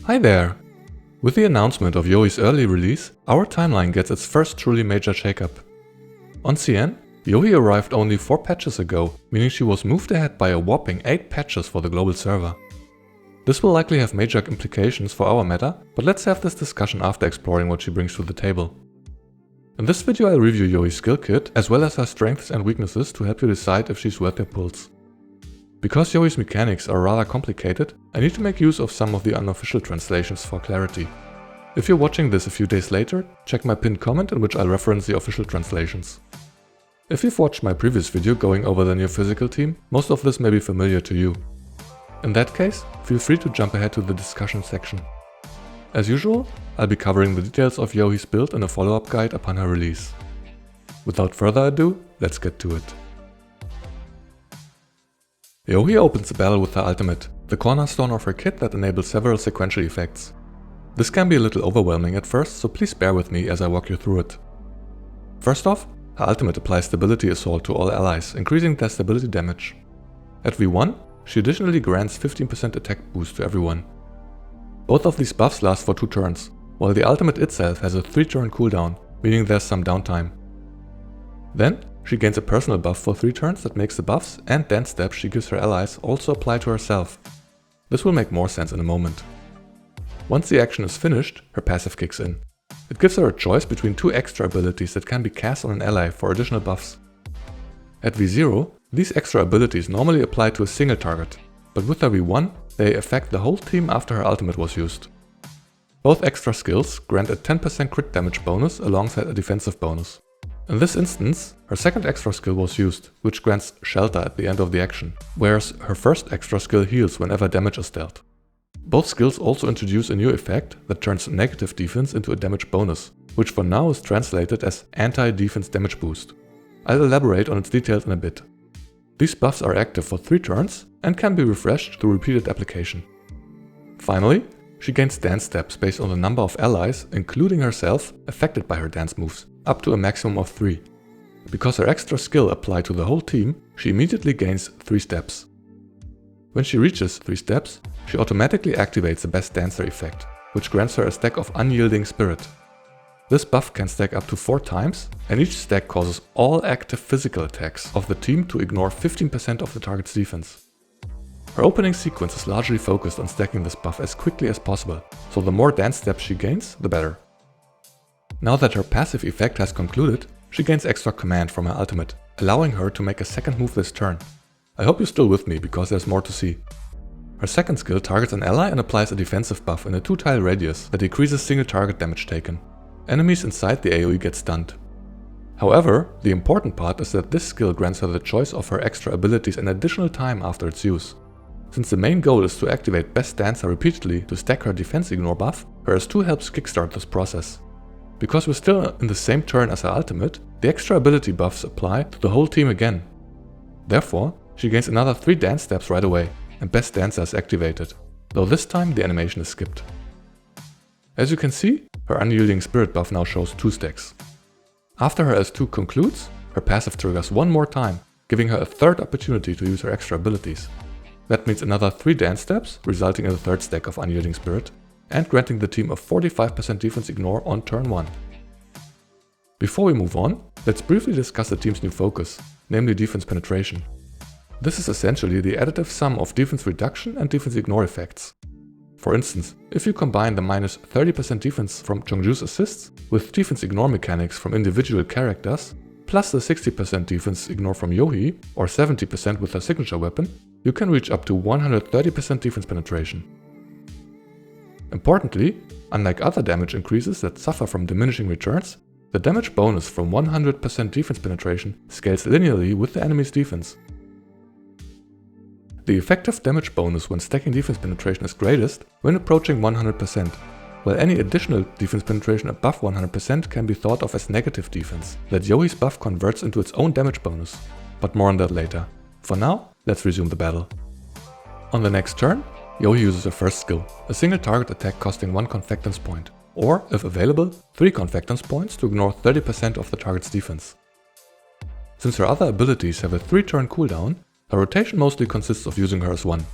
Hi there! With the announcement of Yoohee's early release, our timeline gets its first truly major shakeup. On CN, Yoohee arrived only 4 patches ago, meaning she was moved ahead by a whopping 8 patches for the global server. This will likely have major implications for our meta, but let's have this discussion after exploring what she brings to the table. In this video I'll review Yoohee's skill kit, as well as her strengths and weaknesses to help you decide if she's worth your pulse. Because Yoohee's mechanics are rather complicated, I need to make use of some of the unofficial translations for clarity. If you're watching this a few days later, check my pinned comment in which I'll reference the official translations. If you've watched my previous video going over the new physical team, most of this may be familiar to you. In that case, feel free to jump ahead to the discussion section. As usual, I'll be covering the details of Yoohee's build in a follow-up guide upon her release. Without further ado, let's get to it. Yoohee opens the battle with her ultimate, the cornerstone of her kit that enables several sequential effects. This can be a little overwhelming at first, so please bear with me as I walk you through it. First off, her ultimate applies Stability Assault to all allies, increasing their stability damage. At V1, she additionally grants 15% attack boost to everyone. Both of these buffs last for 2 turns, while the ultimate itself has a 3-turn cooldown, meaning there's some downtime. Then, she gains a personal buff for 3 turns that makes the buffs and dance steps she gives her allies also apply to herself. This will make more sense in a moment. Once the action is finished, her passive kicks in. It gives her a choice between 2 extra abilities that can be cast on an ally for additional buffs. At V0, these extra abilities normally apply to a single target, but with her V1, they affect the whole team after her ultimate was used. Both extra skills grant a 10% crit damage bonus alongside a defensive bonus. In this instance, her second extra skill was used, which grants shelter at the end of the action, whereas her first extra skill heals whenever damage is dealt. Both skills also introduce a new effect that turns negative defense into a damage bonus, which for now is translated as anti-defense damage boost. I'll elaborate on its details in a bit. These buffs are active for 3 turns and can be refreshed through repeated application. Finally, she gains dance steps based on the number of allies, including herself, affected by her dance moves, up to a maximum of 3. Because her extra skill applied to the whole team, she immediately gains 3 steps. When she reaches 3 steps, she automatically activates the Best Dancer effect, which grants her a stack of Unyielding Spirit. This buff can stack up to 4 times, and each stack causes all active physical attacks of the team to ignore 15% of the target's defense. Her opening sequence is largely focused on stacking this buff as quickly as possible, so the more dance steps she gains, the better. Now that her passive effect has concluded, she gains extra command from her ultimate, allowing her to make a second move this turn. I hope you're still with me, because there's more to see. Her second skill targets an ally and applies a defensive buff in a 2-tile radius that decreases single target damage taken. Enemies inside the AoE get stunned. However, the important part is that this skill grants her the choice of her extra abilities an additional time after its use. Since the main goal is to activate Best Dancer repeatedly to stack her defense ignore buff, her S2 helps kickstart this process. Because we're still in the same turn as her ultimate, the extra ability buffs apply to the whole team again. Therefore, she gains another 3 dance steps right away, and Best Dancer is activated, though this time the animation is skipped. As you can see, her Unyielding Spirit buff now shows 2 stacks. After her S2 concludes, her passive triggers 1 more time, giving her a 3rd opportunity to use her extra abilities. That means another 3 dance steps, resulting in a 3rd stack of Unyielding Spirit, and granting the team a 45% defense ignore on turn 1. Before we move on, let's briefly discuss the team's new focus, namely defense penetration. This is essentially the additive sum of defense reduction and defense ignore effects. For instance, if you combine the minus 30% defense from Chongju's assists with defense ignore mechanics from individual characters, plus the 60% defense ignore from Yoohee, or 70% with her signature weapon, you can reach up to 130% defense penetration. Importantly, unlike other damage increases that suffer from diminishing returns, the damage bonus from 100% defense penetration scales linearly with the enemy's defense. The effective damage bonus when stacking defense penetration is greatest when approaching 100%, while any additional defense penetration above 100% can be thought of as negative defense, that Yoohee's buff converts into its own damage bonus, but more on that later. For now, let's resume the battle. On the next turn, Yoohee uses her first skill, a single target attack costing 1 Confectance point, or, if available, 3 Confectance points to ignore 30% of the target's defense. Since her other abilities have a 3-turn cooldown, her rotation mostly consists of using her as one.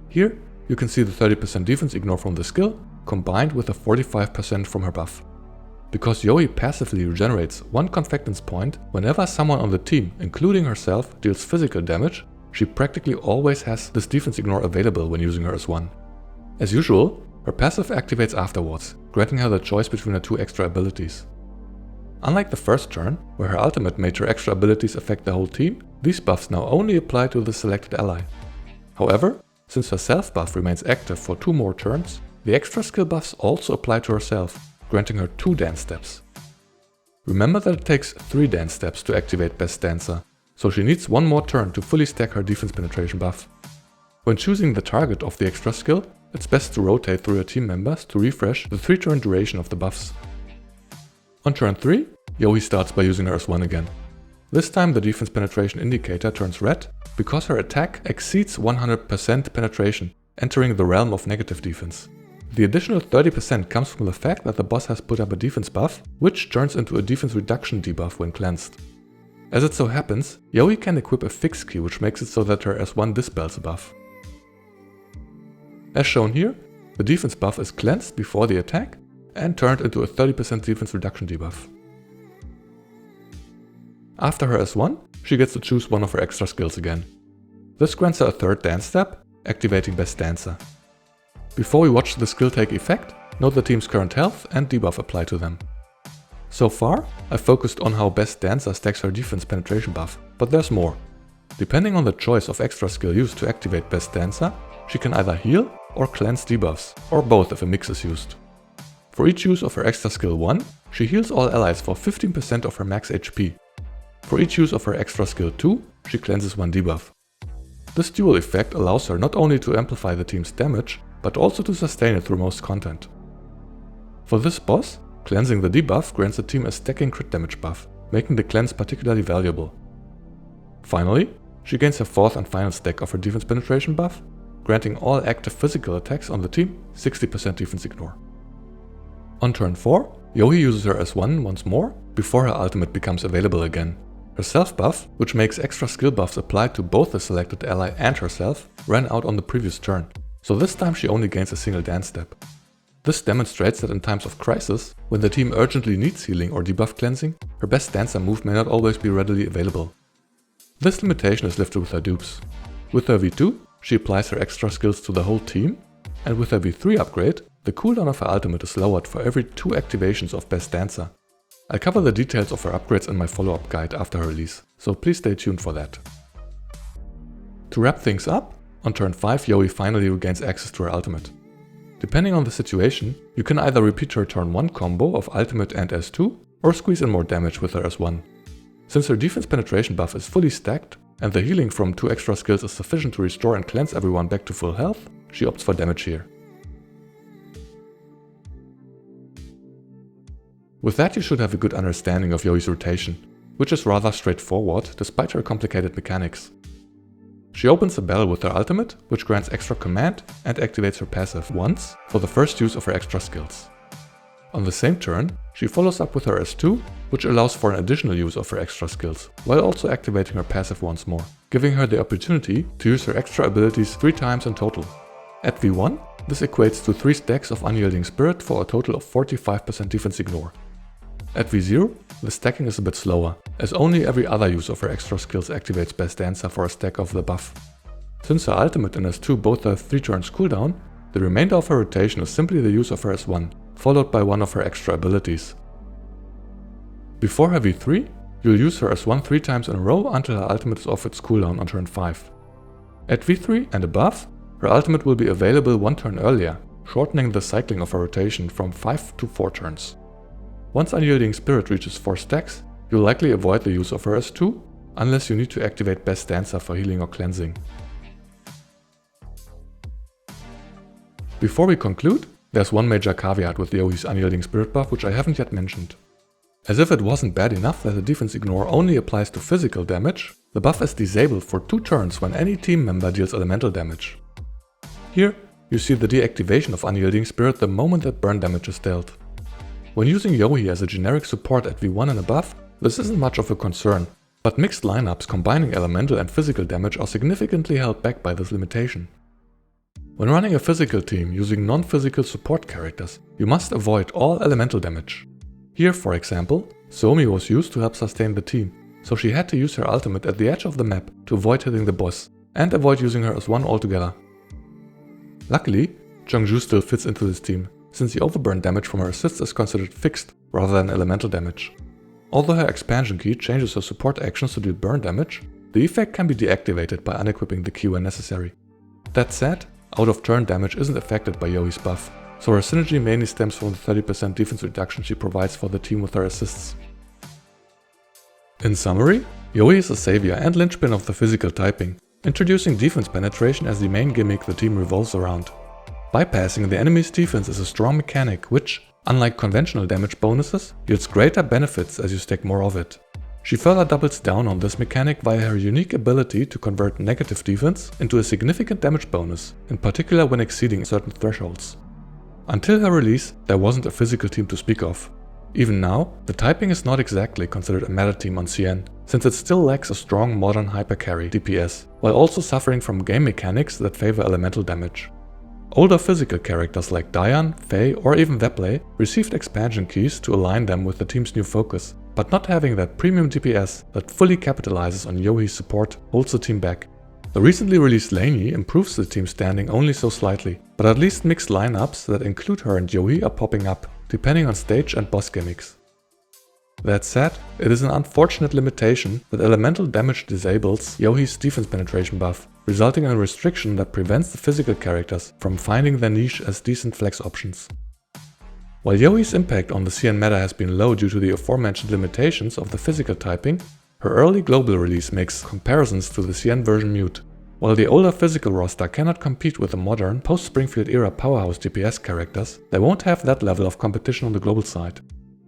Here, you can see the 30% defense ignore from the skill combined with the 45% from her buff. Because Yoohee passively regenerates 1 confectance point whenever someone on the team, including herself, deals physical damage, she practically always has this defense ignore available when using her S1. As usual, her passive activates afterwards, granting her the choice between her 2 extra abilities. Unlike the first turn, where her ultimate made her extra abilities affect the whole team, these buffs now only apply to the selected ally. However, since her self buff remains active for 2 more turns, the extra skill buffs also apply to herself, granting her 2 dance steps. Remember that it takes 3 dance steps to activate Best Dancer, so she needs 1 more turn to fully stack her defense penetration buff. When choosing the target of the extra skill, it's best to rotate through your team members to refresh the 3-turn duration of the buffs. On turn 3, Yoohee starts by using her S1 again. This time the defense penetration indicator turns red because her attack exceeds 100% penetration, entering the realm of negative defense. The additional 30% comes from the fact that the boss has put up a defense buff, which turns into a defense reduction debuff when cleansed. As it so happens, Yoohee can equip a fix key which makes it so that her S1 dispels a buff. As shown here, the defense buff is cleansed before the attack and turned into a 30% defense reduction debuff. After her S1, she gets to choose one of her extra skills again. This grants her a 3rd dance step, activating Best Dancer. Before we watch the skill take effect, note the team's current health and debuff applied to them. So far, I've focused on how Best Dancer stacks her defense penetration buff, but there's more. Depending on the choice of extra skill used to activate Best Dancer, she can either heal or cleanse debuffs, or both if a mix is used. For each use of her extra skill 1, she heals all allies for 15% of her max HP. For each use of her extra skill 2, she cleanses 1 debuff. This dual effect allows her not only to amplify the team's damage, but also to sustain it through most content. For this boss, cleansing the debuff grants the team a stacking crit damage buff, making the cleanse particularly valuable. Finally, she gains her 4th and final stack of her defense penetration buff, granting all active physical attacks on the team 60% defense ignore. On turn 4, Yoohee uses her S1 once more before her ultimate becomes available again. Her self buff, which makes extra skill buffs applied to both the selected ally and herself, ran out on the previous turn, so this time she only gains a single dance step. This demonstrates that in times of crisis, when the team urgently needs healing or debuff cleansing, her Best Dancer move may not always be readily available. This limitation is lifted with her dupes. With her V2, she applies her extra skills to the whole team, and with her V3 upgrade, the cooldown of her ultimate is lowered for every 2 activations of Best Dancer. I'll cover the details of her upgrades in my follow-up guide after her release, so please stay tuned for that. To wrap things up, on turn 5 Yoohee finally regains access to her ultimate. Depending on the situation, you can either repeat her turn 1 combo of ultimate and S2, or squeeze in more damage with her S1. Since her defense penetration buff is fully stacked, and the healing from 2 extra skills is sufficient to restore and cleanse everyone back to full health, she opts for damage here. With that, you should have a good understanding of Yoohee's rotation, which is rather straightforward despite her complicated mechanics. She opens a bell with her ultimate, which grants extra command and activates her passive once for the first use of her extra skills. On the same turn, she follows up with her S2, which allows for an additional use of her extra skills, while also activating her passive once more, giving her the opportunity to use her extra abilities 3 times in total. At V1, this equates to 3 stacks of Unyielding Spirit for a total of 45% defense ignore. At V0, the stacking is a bit slower, as only every other use of her extra skills activates Best Dancer for a stack of the buff. Since her ultimate and S2 both have 3 turns cooldown, the remainder of her rotation is simply the use of her S1, followed by one of her extra abilities. Before her V3, you'll use her S1 3 times in a row until her ultimate is off its cooldown on turn 5. At V3 and above, her ultimate will be available 1 turn earlier, shortening the cycling of her rotation from 5 to 4 turns. Once Unyielding Spirit reaches 4 stacks, you'll likely avoid the use of her S2, unless you need to activate Best Dancer for healing or cleansing. Before we conclude, there's one major caveat with Yoohee's Unyielding Spirit buff which I haven't yet mentioned. As if it wasn't bad enough that the defense ignore only applies to physical damage, the buff is disabled for 2 turns when any team member deals elemental damage. Here, you see the deactivation of Unyielding Spirit the moment that burn damage is dealt. When using Yoohee as a generic support at V1 and above, this isn't much of a concern, but mixed lineups combining elemental and physical damage are significantly held back by this limitation. When running a physical team using non-physical support characters, you must avoid all elemental damage. Here, for example, Somi was used to help sustain the team, so she had to use her ultimate at the edge of the map to avoid hitting the boss, and avoid using her as one altogether. Luckily, Jungju still fits into this team, since the overburn damage from her assists is considered fixed rather than elemental damage. Although her expansion key changes her support actions to deal burn damage, the effect can be deactivated by unequipping the key when necessary. That said, out of turn damage isn't affected by Yoohee's buff, so her synergy mainly stems from the 30% defense reduction she provides for the team with her assists. In summary, Yoohee is a savior and linchpin of the physical typing, introducing defense penetration as the main gimmick the team revolves around. Bypassing the enemy's defense is a strong mechanic which, unlike conventional damage bonuses, yields greater benefits as you stack more of it. She further doubles down on this mechanic via her unique ability to convert negative defense into a significant damage bonus, in particular when exceeding certain thresholds. Until her release, there wasn't a physical team to speak of. Even now, the typing is not exactly considered a meta team on CN, since it still lacks a strong modern hypercarry DPS, while also suffering from game mechanics that favor elemental damage. Older physical characters like Dian, Faye or even Webley received expansion keys to align them with the team's new focus, but not having that premium DPS that fully capitalizes on Yoohee's support holds the team back. The recently released Laney improves the team's standing only so slightly, but at least mixed lineups that include her and Yoohee are popping up, depending on stage and boss gimmicks. That said, it is an unfortunate limitation that elemental damage disables Yoohee's defense penetration buff, resulting in a restriction that prevents the physical characters from finding their niche as decent flex options. While Yoohee's impact on the CN meta has been low due to the aforementioned limitations of the physical typing, her early global release makes comparisons to the CN version mute. While the older physical roster cannot compete with the modern, post-Springfield era powerhouse DPS characters, they won't have that level of competition on the global side.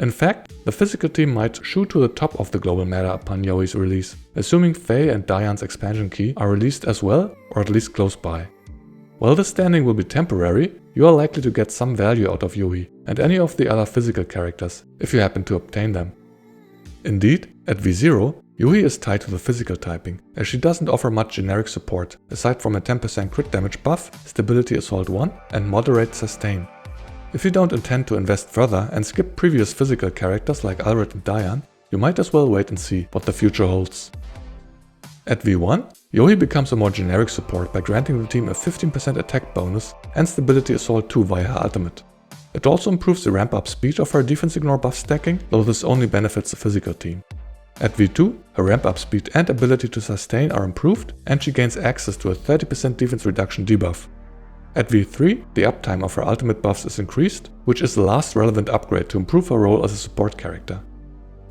In fact, the physical team might shoot to the top of the global meta upon Yoohee's release, assuming Faye and Dian's expansion key are released as well, or at least close by. While this standing will be temporary, you are likely to get some value out of Yoohee and any of the other physical characters, if you happen to obtain them. Indeed, at V0, Yoohee is tied to the physical typing, as she doesn't offer much generic support, aside from a 10% crit damage buff, Stability Assault 1 and Moderate Sustain. If you don't intend to invest further and skip previous physical characters like Alred and Dian, you might as well wait and see what the future holds. At V1, Yoohee becomes a more generic support by granting the team a 15% attack bonus and Stability Assault 2 via her ultimate. It also improves the ramp up speed of her defense ignore buff stacking, though this only benefits the physical team. At V2, her ramp up speed and ability to sustain are improved and she gains access to a 30% defense reduction debuff. At V3, the uptime of her ultimate buffs is increased, which is the last relevant upgrade to improve her role as a support character.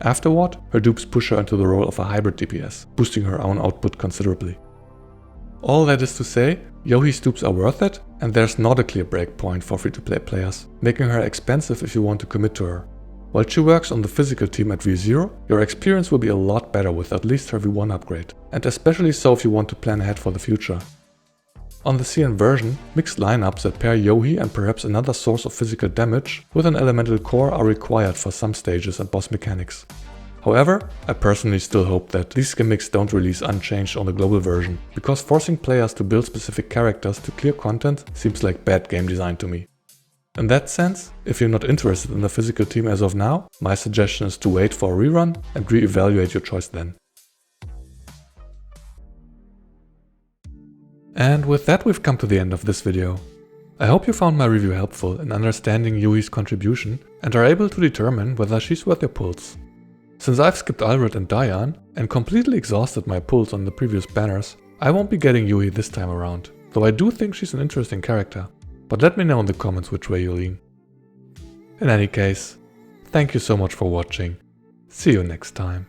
Afterward, her dupes push her into the role of a hybrid DPS, boosting her own output considerably. All that is to say, Yoohee's dupes are worth it, and there's not a clear breakpoint for free-to-play players, making her expensive if you want to commit to her. While she works on the physical team at V0, your experience will be a lot better with at least her V1 upgrade, and especially so if you want to plan ahead for the future. On the CN version, mixed lineups that pair Yoohee and perhaps another source of physical damage with an elemental core are required for some stages and boss mechanics. However, I personally still hope that these gimmicks don't release unchanged on the global version, because forcing players to build specific characters to clear content seems like bad game design to me. In that sense, if you're not interested in the physical team as of now, my suggestion is to wait for a rerun and re-evaluate your choice then. And with that, we've come to the end of this video. I hope you found my review helpful in understanding Yoohee's contribution and are able to determine whether she's worth your pulls. Since I've skipped Alred and Dian and completely exhausted my pulls on the previous banners, I won't be getting Yoohee this time around, though I do think she's an interesting character, but let me know in the comments which way you lean. In any case, thank you so much for watching. See you next time.